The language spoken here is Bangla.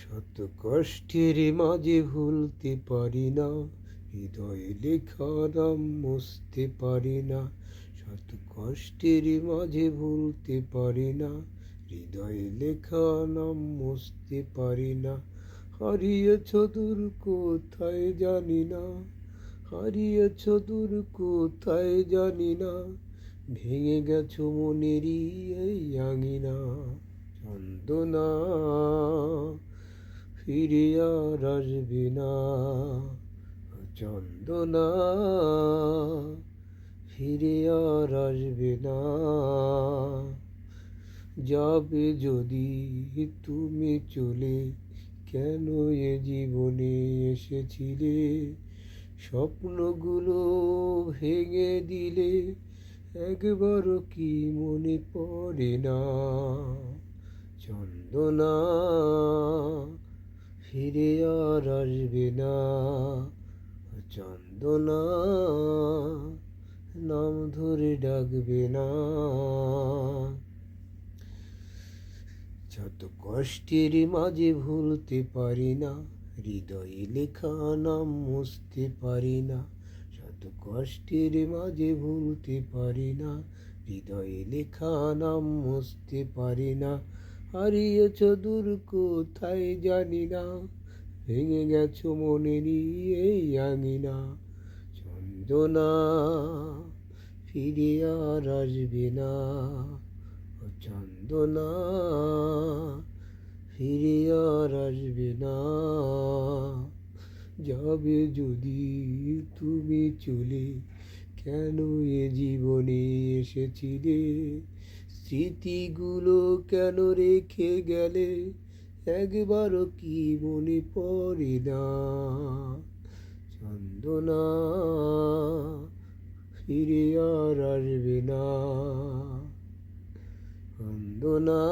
শত কষ্টের মাঝে ভুলতে পারি না, হৃদয়ে লেখা নাম মুছতে পারি না। শত কষ্টের মাঝে ভুলতে পারি না, হৃদয়ে লেখা নাম মুছতে পারি না। হারিয়েছ দূর কোথায় জানি না, হারিয়েছ দূর কোথায় জানি না, ভেঙে গেছো মনেরই এই আঙিনা। চন্দনা ফিরে আর আসবে না, চন্দনা ফিরে আর আসবে না। যাবে যদি তুমি চলে, কেন এ জীবনে এসেছিলে? স্বপ্নগুলো ভেঙে দিলে, একবারও কি মনে পড়ে না? চন্দনা ফিরে আর আসবে না, চন্দনা নাম ধরে ডাকবে না। যত কষ্টের মাঝে ভুলতে পারি না, হৃদয়ে লেখা নাম মুছতে পারি না। যত কষ্টের মাঝে ভুলতে পারি না, হৃদয়ে লেখা নাম মুছতে পারি না। হারিয়েছ দূর কোথায় জানি না, ভেঙে গেছো মনেরই এই আঙিনা। চন্দনা ফিরে আর আসবে না, চন্দনা ফিরে আর আসবে না। যাবে যদি তুমি চলে, কেন এ জীবনে এসেছিলে? স্মৃতিগুলো কেন রেখে গেলে, একবারও কি মনে পড়ে না? চন্দনা ফিরে আর আসবে না, চন্দনা।